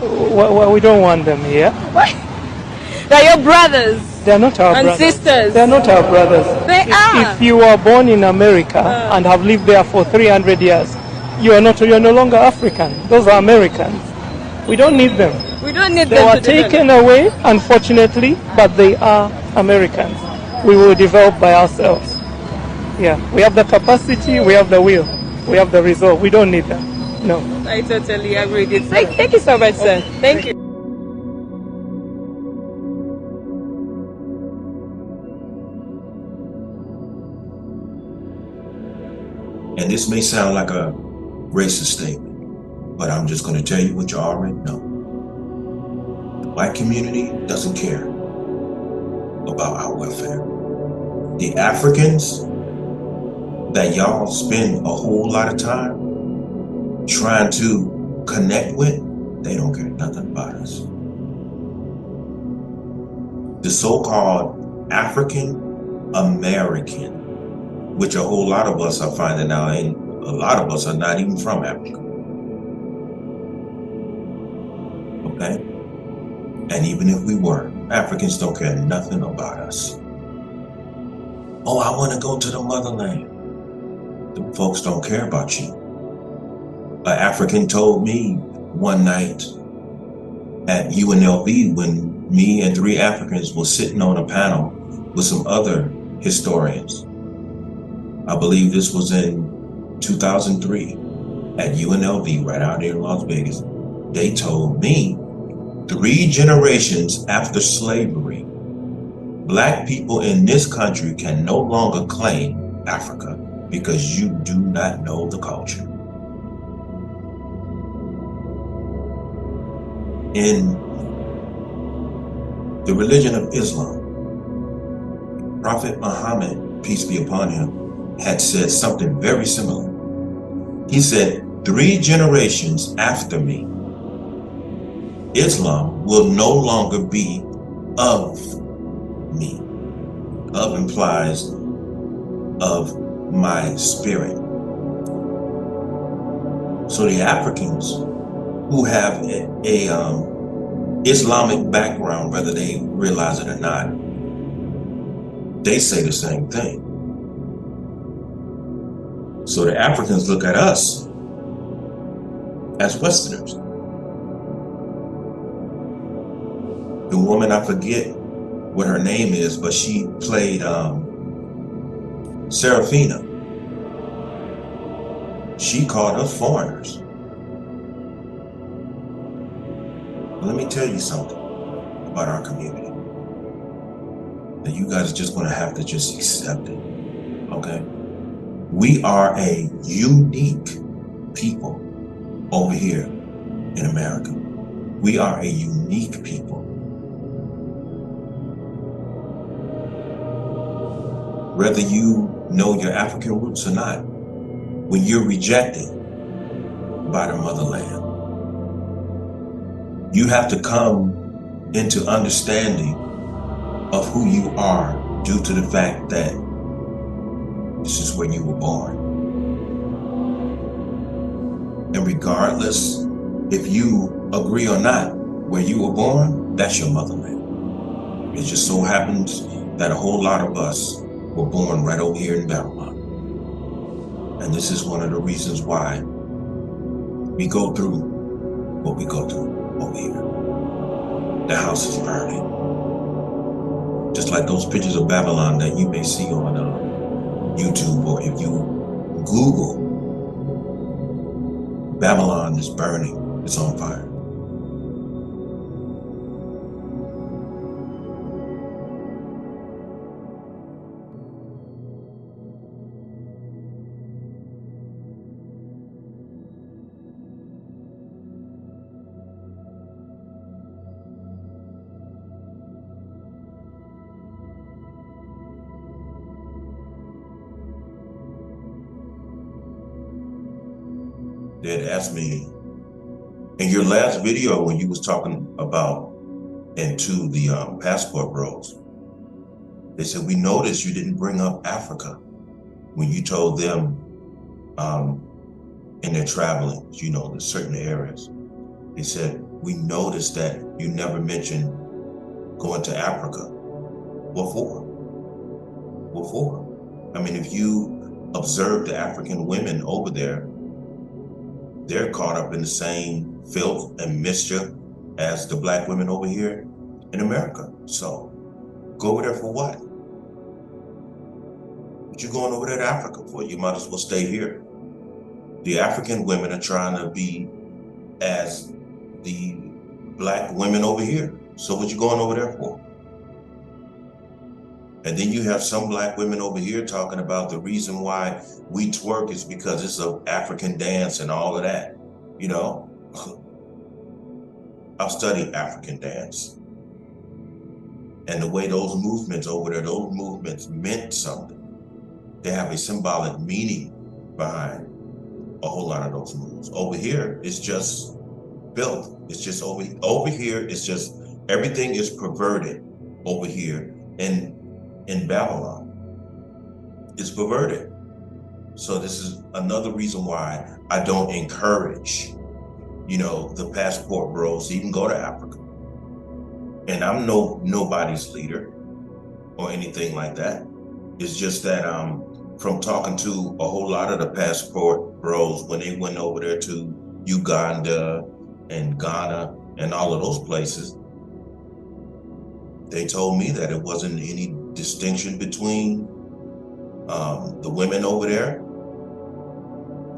We don't want them here. Why? They're your brothers. They're not our and brothers. sisters. They're not our brothers. They are. If you were born in America and have lived there for 300 years, you're no longer African. Those are Americans. We don't need them. We don't need They them were to taken develop. away, unfortunately, but they are Americans. We will develop by ourselves. Yeah, we have the capacity, we have the will, we have the resolve. We don't need them. No. I totally agree with you. Thank you so much, sir. Thank you. And this may sound like a racist statement, but I'm just going to tell you what you already know. The white community doesn't care about our welfare. The Africans that y'all spend a whole lot of time trying to connect with, they don't care nothing about us. The so-called African American, which a whole lot of us are finding out, and a lot of us are not even from Africa. Okay? And even if we were, Africans don't care nothing about us. Oh, I want to go to the motherland. The folks don't care about you. An African told me one night at UNLV when me and 3 Africans were sitting on a panel with some other historians. I believe this was in 2003 at UNLV right out here in Las Vegas. They told me 3 generations after slavery, Black people in this country can no longer claim Africa because you do not know the culture. In the religion of Islam, Prophet Muhammad, peace be upon him, had said something very similar. He said, 3 generations after me, Islam will no longer be of me. Of implies of my spirit. So the Africans who have a Islamic background, whether they realize it or not, they say the same thing. So the Africans look at us as Westerners. The woman, I forget what her name is, but she played Serafina. She called us foreigners. Let me tell you something about our community that you guys are just going to have to just accept it, okay? We are a unique people over here in America. We are a unique people. Whether you know your African roots or not, when you're rejected by the motherland, you have to come into understanding of who you are due to the fact that this is where you were born. And regardless if you agree or not, where you were born, that's your motherland. It just so happens that a whole lot of us were born right over here in Babylon. And this is one of the reasons why we go through what we go through over here. The house is burning. Just like those pictures of Babylon that you may see on YouTube, or if you Google, Babylon is burning, it's on fire. They had asked me in your last video when you was talking about into the passport bros, they said, we noticed you didn't bring up Africa when you told them in their traveling, you know, the certain areas. He said, we noticed that you never mentioned going to Africa. What for? What for? I mean, if you observe the African women over there, they're caught up in the same filth and mischief as the black women over here in America. So go over there for what? What you going over there to Africa for? You might as well stay here. The African women are trying to be as the black women over here. So what you going over there for? And then you have some black women over here talking about the reason why we twerk is because it's an African dance and all of that. You know, I've studied African dance. And the way those movements over there, those movements meant something. They have a symbolic meaning behind a whole lot of those moves. Over here, it's just filth. It's just over here, it's just, everything is perverted over here. And in Babylon, it's perverted. So this is another reason why I don't encourage, you know, the passport bros to even go to Africa. And I'm nobody's leader or anything like that. It's just that from talking to a whole lot of the passport bros when they went over there to Uganda and Ghana and all of those places, they told me that it wasn't any distinction between the women over there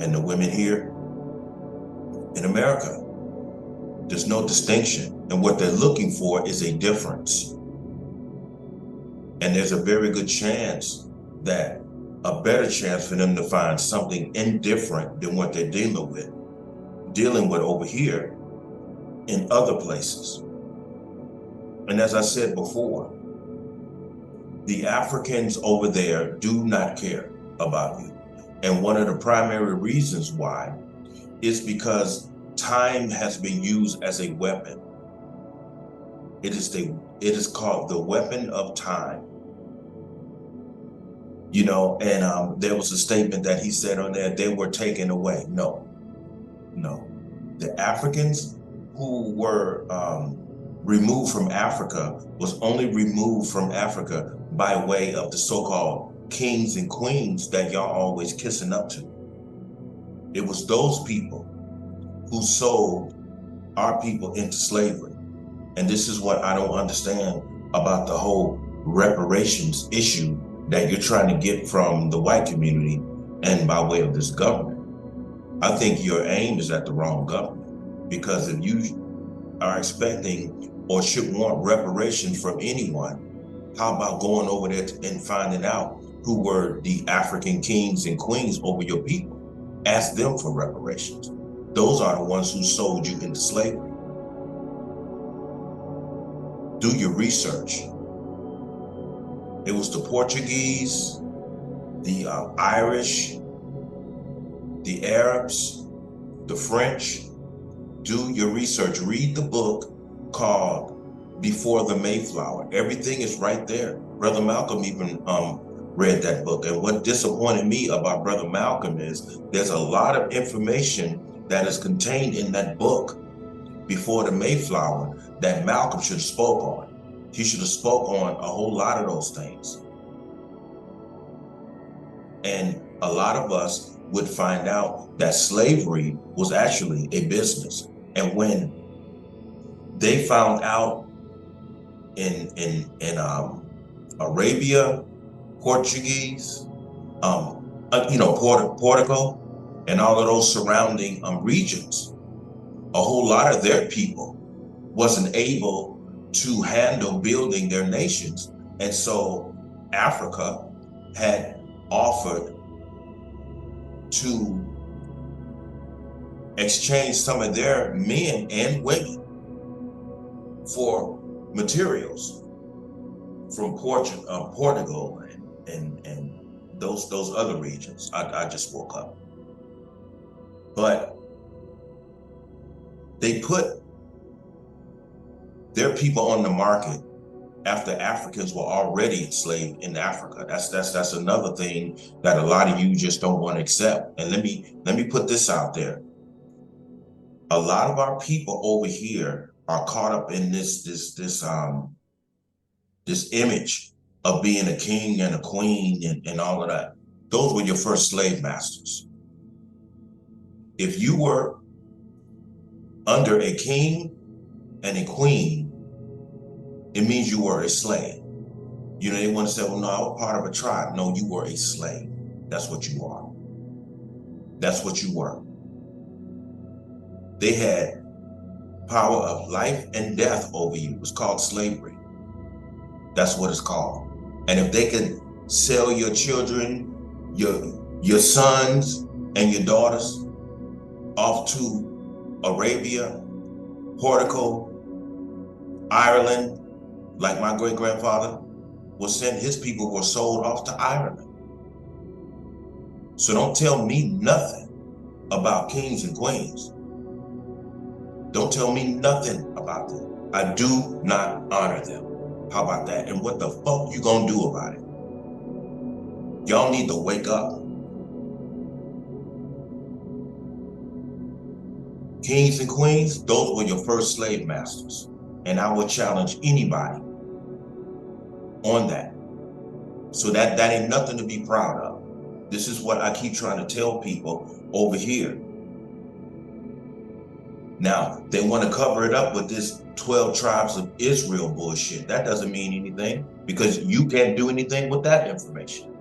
and the women here in America. There's no distinction. And what they're looking for is a difference. And there's a very good chance that a better chance for them to find something indifferent than what they're dealing with over here in other places. And as I said before, the Africans over there do not care about you. And one of the primary reasons why is because time has been used as a weapon. It is called the weapon of time. You know, and there was a statement that he said on there, they were taken away. No. The Africans who were removed from Africa was only removed from Africa by way of the so-called kings and queens that y'all always kissing up to. It was those people who sold our people into slavery. And this is what I don't understand about the whole reparations issue that you're trying to get from the white community and by way of this government. I think your aim is at the wrong government, because if you are expecting or should want reparations from anyone, how about going over there and finding out who were the African kings and queens over your people? Ask them for reparations. Those are the ones who sold you into slavery. Do your research. It was the Portuguese, the Irish, the Arabs, the French. Do your research. Read the book called Before the Mayflower. Everything is right there. Brother Malcolm even read that book. And what disappointed me about Brother Malcolm is there's a lot of information that is contained in that book, Before the Mayflower, that Malcolm should have spoke on. He should have spoke on a whole lot of those things. And a lot of us would find out that slavery was actually a business. And when they found out in Arabia, Portuguese, Portugal, and all of those surrounding regions, a whole lot of their people wasn't able to handle building their nations. And so Africa had offered to exchange some of their men and women for materials from Portugal and those other regions. I just woke up. But they put their people on the market after Africans were already enslaved in Africa. That's another thing that a lot of you just don't want to accept. And let me put this out there. A lot of our people over here are caught up in this image of being a king and a queen and all of that. Those were your first slave masters. If you were under a king and a queen, it means you were a slave. You know, they want to say, well, no, I was part of a tribe. No, you were a slave. That's what you are. That's what you were. They had power of life and death over you. It was called slavery. That's what it's called. And if they could sell your children, your sons and your daughters off to Arabia, Portugal, Ireland, like my great-grandfather was sent, his people were sold off to Ireland. So don't tell me nothing about kings and queens. Don't tell me nothing about them. I do not honor them. How about that? And what the fuck you gonna do about it? Y'all need to wake up. Kings and queens, those were your first slave masters. And I would challenge anybody on that. So that ain't nothing to be proud of. This is what I keep trying to tell people over here. Now, they want to cover it up with this 12 tribes of Israel bullshit. That doesn't mean anything because you can't do anything with that information.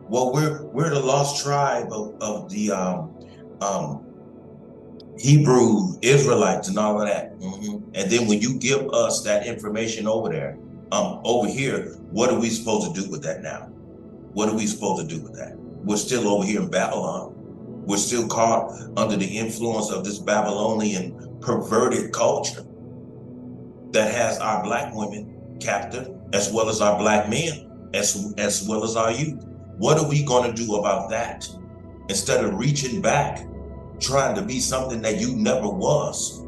Well, we're the lost tribe of the Hebrew Israelites and all of that. And then when you give us that information over there, over here, what are we supposed to do with that now? What are we supposed to do with that? We're still over here in Babylon. We're still caught under the influence of this Babylonian perverted culture that has our black women captive, as well as our black men, as well as our youth. What are we going to do about that? Instead of reaching back, trying to be something that you never was.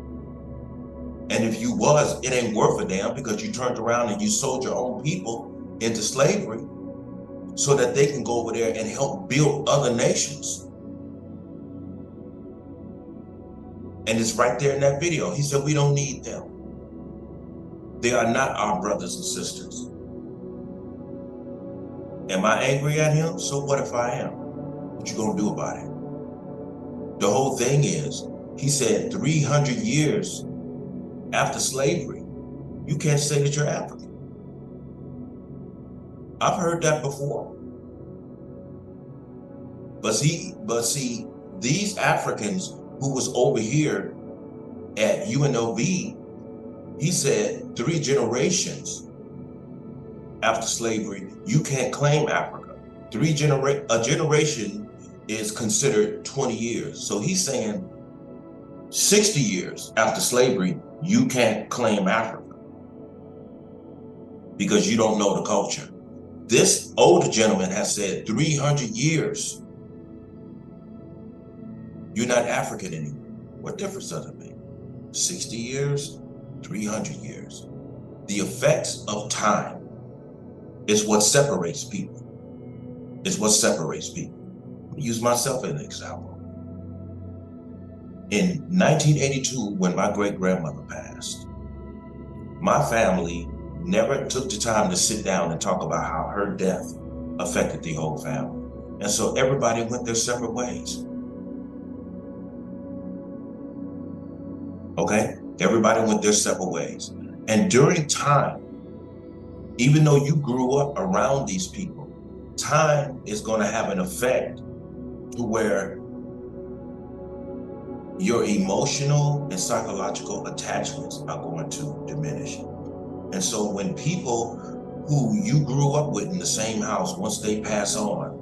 And if you was, it ain't worth a damn because you turned around and you sold your own people into slavery so that they can go over there and help build other nations. And it's right there in that video. He said, we don't need them. They are not our brothers and sisters. Am I angry at him? So what if I am? What you gonna do about it? The whole thing is, he said 300 years after slavery, you can't say that you're African. I've heard that before. But see, these Africans who was over here at UNLV, he said 3 generations after slavery, you can't claim Africa. A generation is considered 20 years. So he's saying 60 years after slavery, you can't claim Africa because you don't know the culture. This older gentleman has said 300 years, you're not African anymore. What difference does it make? 60 years, 300 years. The effects of time is what separates people. It's what separates people. I'll use myself as an example. In 1982, when my great-grandmother passed, my family never took the time to sit down and talk about how her death affected the whole family. And so everybody went their separate ways. Okay? Everybody went their separate ways. And during time, even though you grew up around these people, time is going to have an effect to where your emotional and psychological attachments are going to diminish. And so when people who you grew up with in the same house, once they pass on,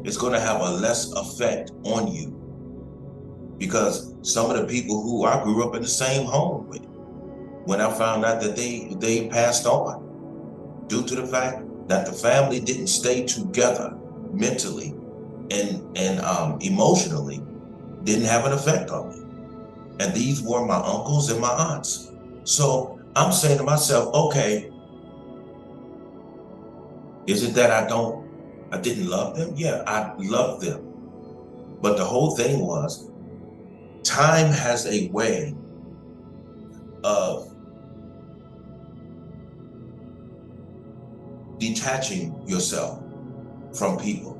it's going to have a less effect on you. Because some of the people who I grew up in the same home with, when I found out that they passed on, due to the fact that the family didn't stay together mentally and emotionally, didn't have an effect on me. And these were my uncles and my aunts. So I'm saying to myself, okay, is it that I didn't love them? Yeah, I loved them. But the whole thing was, Time has a way of detaching yourself from people,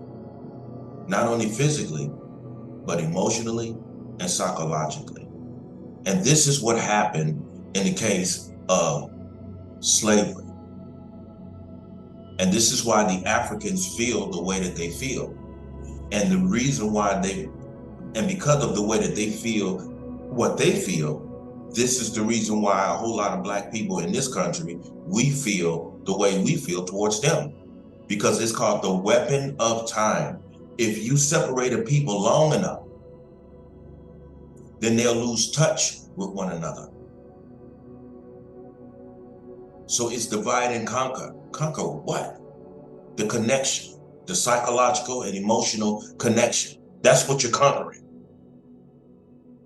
not only physically, but emotionally and psychologically. And this is what happened in the case of slavery. And this is why the Africans feel the way that they feel. And the reason why and because of the way that they feel what they feel, this is the reason why a whole lot of Black people in this country, we feel the way we feel towards them. Because it's called the weapon of time. If you separate a people long enough, then they'll lose touch with one another. So it's divide and conquer. Conquer what? The connection, the psychological and emotional connection. That's what you're conquering.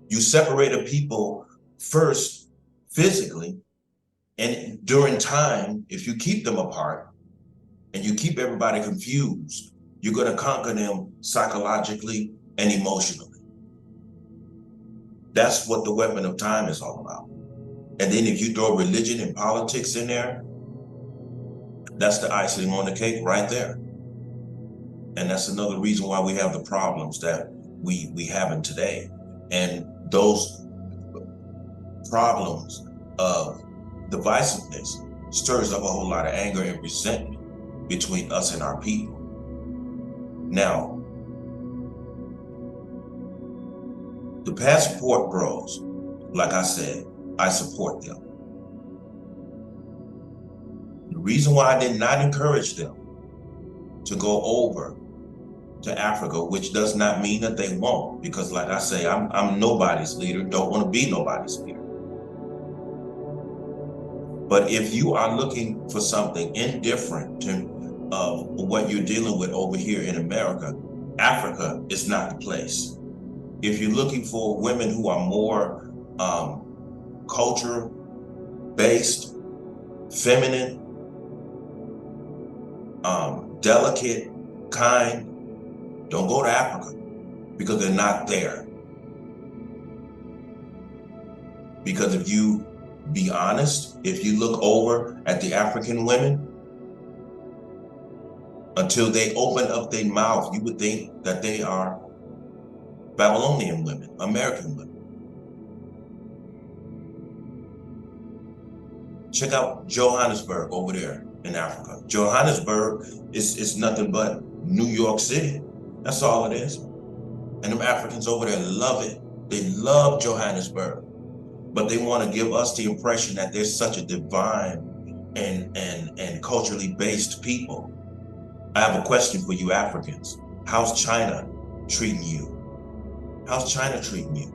You separate a people first physically, and during time, if you keep them apart and you keep everybody confused, you're going to conquer them psychologically and emotionally. That's what the weapon of time is all about. And then if you throw religion and politics in there, that's the icing on the cake right there. And that's another reason why we have the problems that we have in today. And those problems of divisiveness stirs up a whole lot of anger and resentment between us and our people. Now, the passport bros, like I said, I support them. The reason why I did not encourage them to go over to Africa, which does not mean that they won't, because like I say, I'm nobody's leader, don't want to be nobody's leader. But if you are looking for something indifferent to what you're dealing with over here in America, Africa is not the place. If you're looking for women who are more culture-based, feminine, delicate, kind, don't go to Africa, because they're not there. Because if you be honest, if you look over at the African women, until they open up their mouth, you would think that they are Babylonian women, American women. Check out Johannesburg over there in Africa. Johannesburg is nothing but New York City. That's all it is. And them Africans over there love it. They love Johannesburg. But they want to give us the impression that they're such a divine and culturally based people. I have a question for you Africans. How's China treating you? How's China treating you?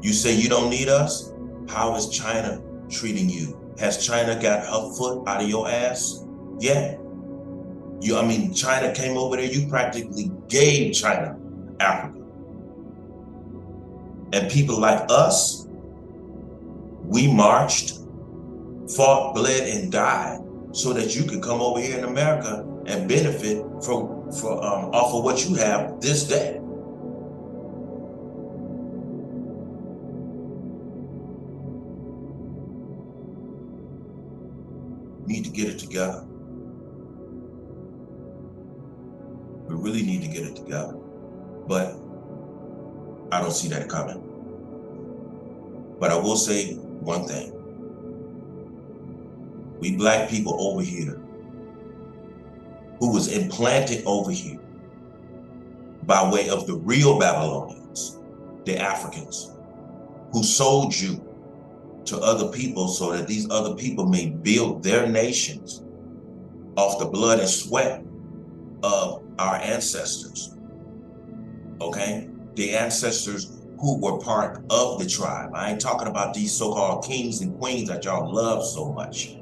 You say you don't need us? How is China treating you? Has China got her foot out of your ass? Yeah. China came over there, you practically gave China Africa. And people like us, we marched, fought, bled, and died so that you could come over here in America and benefit off of what you have this day. We need to get it together. We really need to get it together. But I don't see that coming. But I will say one thing. We Black people over here, who was implanted over here by way of the real Babylonians, the Africans, who sold you to other people so that these other people may build their nations off the blood and sweat of our ancestors, okay? The ancestors who were part of the tribe. I ain't talking about these so-called kings and queens that y'all love so much.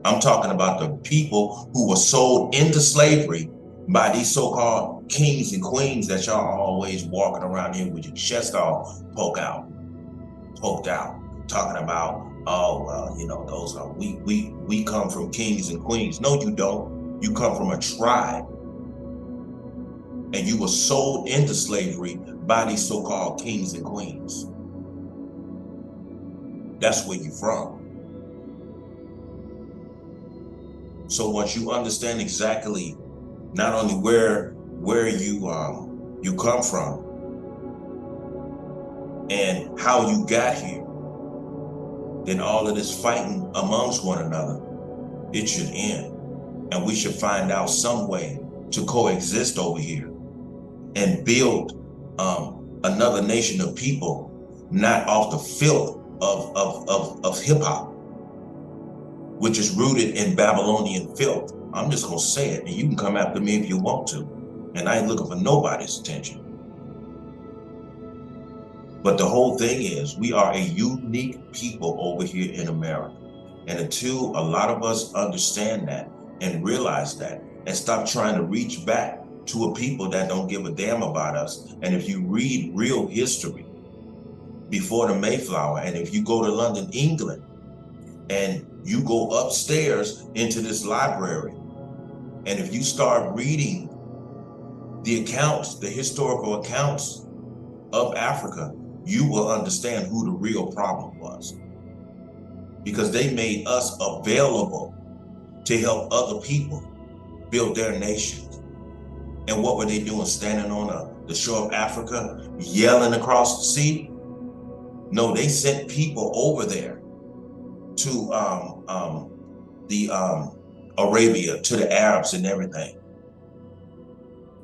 I'm talking about the people who were sold into slavery by these so-called kings and queens that y'all are always walking around here with your chest all poked out, talking about, oh, well, those are, we come from kings and queens. No, you don't. You come from a tribe. And you were sold into slavery by these so-called kings and queens. That's where you're from. So once you understand exactly not only where you come from and how you got here, then all of this fighting amongst one another, it should end. And we should find out some way to coexist over here and build another nation of people, not off the filth of hip hop, which is rooted in Babylonian filth. I'm just gonna say it, and you can come after me if you want to. And I ain't looking for nobody's attention. But the whole thing is, we are a unique people over here in America. And until a lot of us understand that and realize that and stop trying to reach back to a people that don't give a damn about us. And if you read real history before the Mayflower, and if you go to London, England, and you go upstairs into this library, and if you start reading the accounts, the historical accounts of Africa, you will understand who the real problem was. Because they made us available to help other people build their nations. And what were they doing, standing on the shore of Africa, yelling across the sea? No, they sent people over there to Arabia, to the Arabs and everything.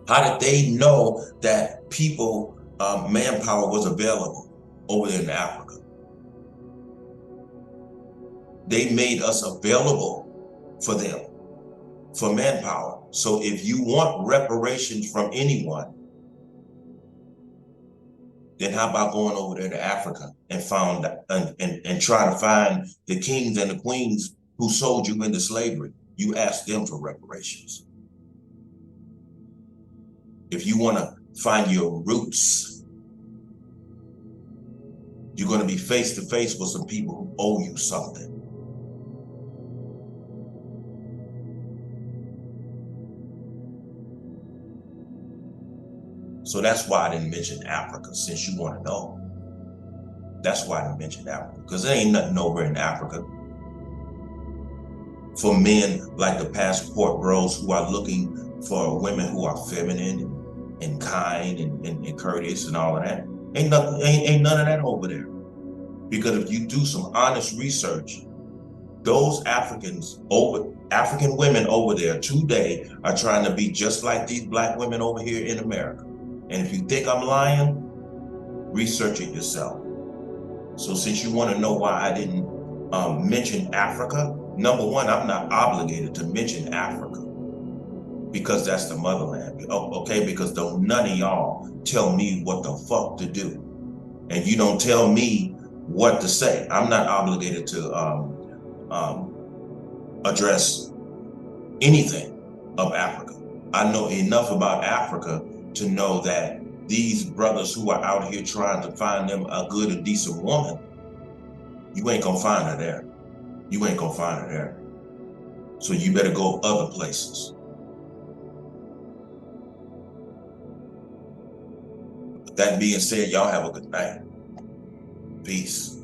How did they know that people, manpower was available over there in Africa? They made us available for them, for manpower. So if you want reparations from anyone, then how about going over there to Africa and try to find the kings and the queens who sold you into slavery? You ask them for reparations. If you want to find your roots, you're going to be face to face with some people who owe you something. So that's why I didn't mention Africa, since you want to know. That's why I didn't mention Africa, because there ain't nothing over in Africa for men like the passport bros who are looking for women who are feminine and kind and courteous and all of that. Ain't none of that over there. Because if you do some honest research, those African women over there today are trying to be just like these black women over here in America. And if you think I'm lying, research it yourself. So since you want to know why I didn't mention Africa, number one, I'm not obligated to mention Africa because that's the motherland. Okay, because don't none of y'all tell me what the fuck to do. And you don't tell me what to say. I'm not obligated to address anything of Africa. I know enough about Africa to know that these brothers who are out here trying to find them a good and decent woman, you ain't gonna find her there. You ain't gonna find her there. So you better go other places. With that being said, y'all have a good night. Peace.